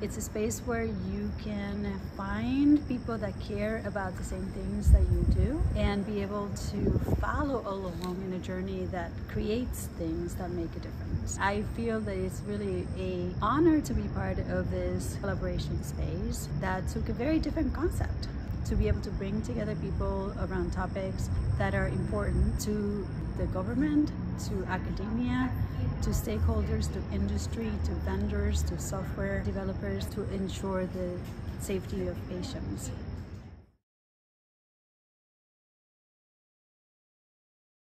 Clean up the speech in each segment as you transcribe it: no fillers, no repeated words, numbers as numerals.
It's a space where you can find people that care about the same things that you do and be able to follow along in a journey that creates things that make a difference. I feel that it's really an honor to be part of this collaboration space that took a very different concept to be able to bring together people around topics that are important to the government, to academia, to stakeholders, to industry, to vendors, to software developers, to ensure the safety of patients.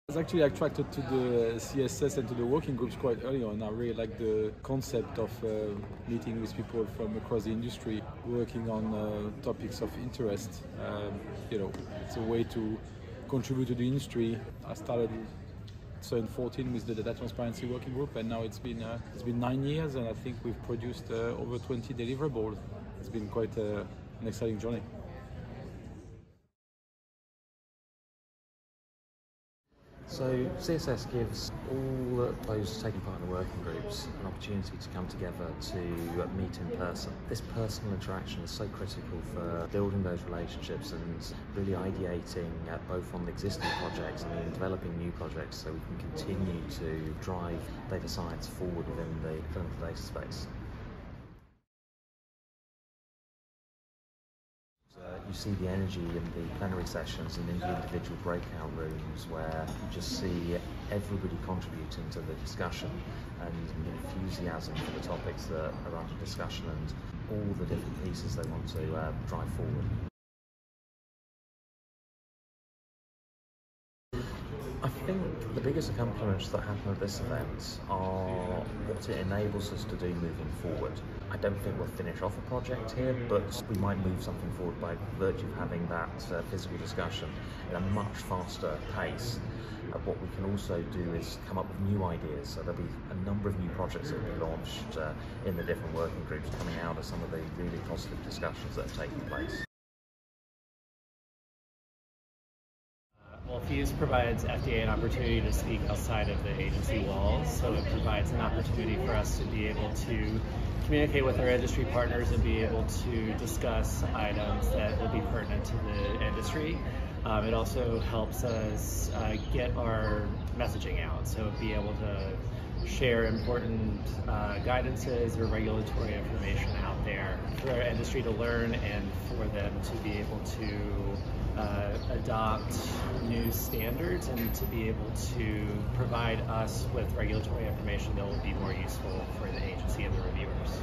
I was actually attracted to the CSS and to the working groups quite early on. I really like the concept of meeting with people from across the industry, working on topics of interest. It's a way to contribute to the industry. I started in 2014 with the Data Transparency Working Group, and now it's been 9 years, and I think we've produced over 20 deliverables. It's been quite an exciting journey. So CSS gives all those taking part in the working groups an opportunity to come together to meet in person. This personal interaction is so critical for building those relationships and really ideating both on the existing projects and then developing new projects so we can continue to drive data science forward within the clinical data space. You see the energy in the plenary sessions and in the individual breakout rooms where you just see everybody contributing to the discussion and enthusiasm for the topics that are under discussion and all the different pieces they want to drive forward. I think the biggest accomplishments that happen at this event are what it enables us to do moving forward. I don't think we'll finish off a project here, but we might move something forward by virtue of having that physical discussion at a much faster pace. What we can also do is come up with new ideas, so there'll be a number of new projects that will be launched in the different working groups coming out of some of the really positive discussions that are taking place. Well, PHUSE provides FDA an opportunity to speak outside of the agency walls, so it provides an opportunity for us to be able to communicate with our industry partners and be able to discuss items that will be pertinent to the industry. It also helps us get our messaging out, so be able to share important guidances or regulatory information out there for our industry to learn and for them to be able to adopt new standards and to be able to provide us with regulatory information that will be more useful for the agency and the reviewers.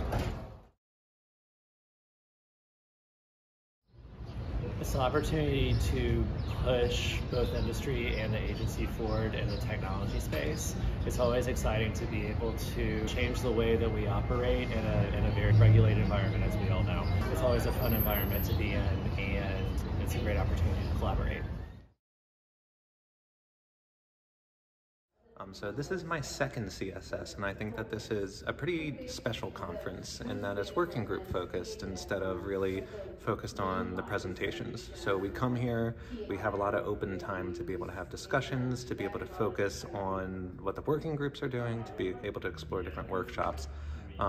It's an opportunity to push both industry and the agency forward in the technology space. It's always exciting to be able to change the way that we operate in a very regulated environment, as we all know. It's always a fun environment to be in, and it's a great opportunity to collaborate. So this is my second CSS, and I think that this is a pretty special conference in that it's working group focused instead of really focused on the presentations. So we come here, we have a lot of open time to be able to have discussions, to be able to focus on what the working groups are doing, to be able to explore different workshops.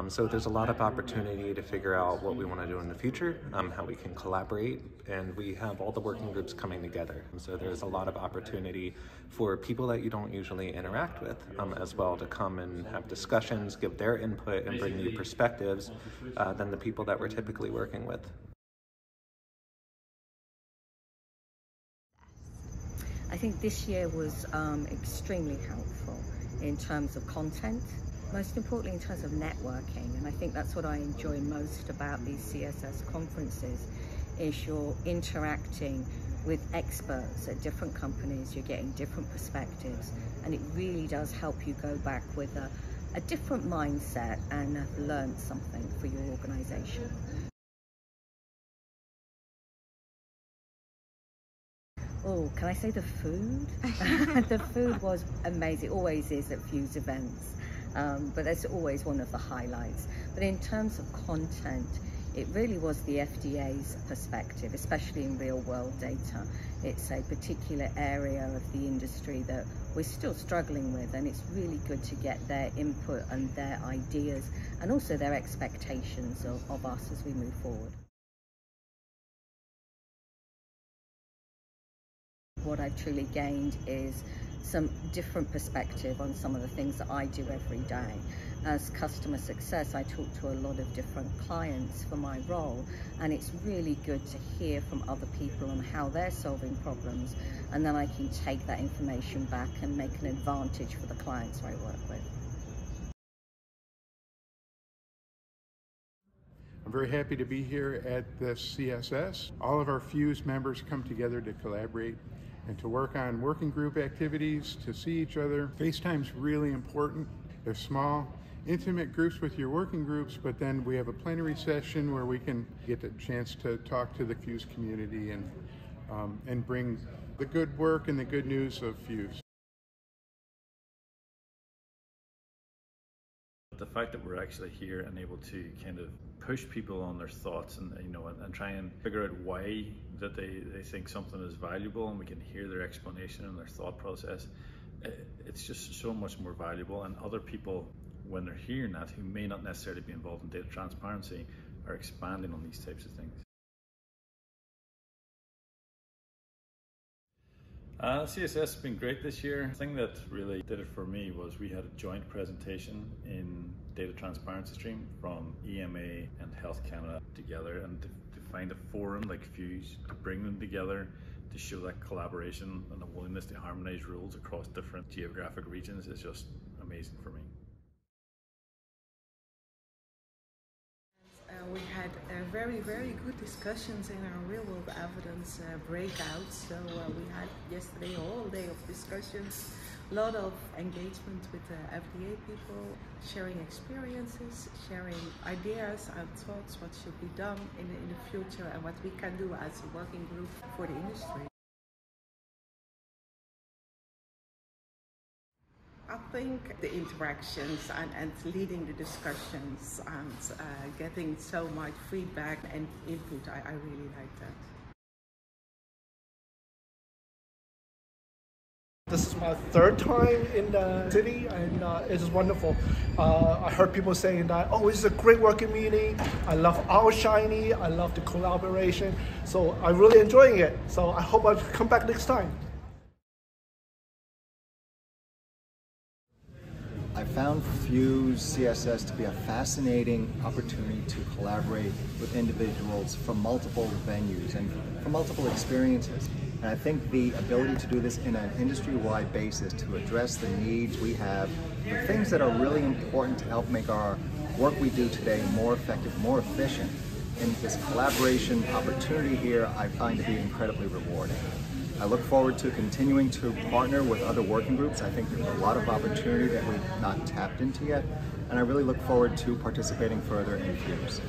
So there's a lot of opportunity to figure out what we want to do in the future, how we can collaborate, and we have all the working groups coming together. And so there's a lot of opportunity for people that you don't usually interact with as well to come and have discussions, give their input, and bring new perspectives than the people that we're typically working with. I think this year was extremely helpful in terms of content. Most importantly in terms of networking, and I think that's what I enjoy most about these CSS conferences, is you're interacting with experts at different companies, you're getting different perspectives, and it really does help you go back with a different mindset and have learned something for your organization. Oh, can I say the food? The food was amazing, it always is at PHUSE events. But that's always one of the highlights. But in terms of content, it really was the FDA's perspective, especially in real world data. It's a particular area of the industry that we're still struggling with, and it's really good to get their input and their ideas and also their expectations of us as we move forward. What I've truly gained is some different perspective on some of the things that I do every day. As customer success, I talk to a lot of different clients for my role, and it's really good to hear from other people on how they're solving problems, and then I can take that information back and make an advantage for the clients I work with. I'm very happy to be here at the CSS. All of our FHUSE members come together to collaborate and to work on working group activities, to see each other. FaceTime's really important. They're small, intimate groups with your working groups, but then we have a plenary session where we can get a chance to talk to the FHUSE community and bring the good work and the good news of FHUSE. The fact that we're actually here and able to kind of push people on their thoughts and and try and figure out why that they think something is valuable, and we can hear their explanation and their thought process, it's just so much more valuable. And other people, when they're hearing that, who may not necessarily be involved in data transparency, are expanding on these types of things. CSS has been great this year. The thing that really did it for me was we had a joint presentation in Data Transparency Stream from EMA and Health Canada together, and to find a forum like FHUSE, to bring them together, to show that collaboration and a willingness to harmonize rules across different geographic regions is just amazing for me. We had very good discussions in our real-world evidence breakouts. So we had yesterday a whole day of discussions, a lot of engagement with the FDA people, sharing experiences, sharing ideas and thoughts, what should be done in the future and what we can do as a working group for the industry. I think the interactions and leading the discussions and getting so much feedback and input, I really like that. This is my third time in the city, and it is wonderful. I heard people saying that, oh, this is a great working meeting. I love our Shiny. I love the collaboration. So I'm really enjoying it. So I hope I'll come back next time. I found FHUSE CSS to be a fascinating opportunity to collaborate with individuals from multiple venues and from multiple experiences. And I think the ability to do this in an industry-wide basis to address the needs we have, the things that are really important to help make our work we do today more effective, more efficient, and this collaboration opportunity here I find to be incredibly rewarding. I look forward to continuing to partner with other working groups. I think there's a lot of opportunity that we've not tapped into yet, and I really look forward to participating further in FHUSE.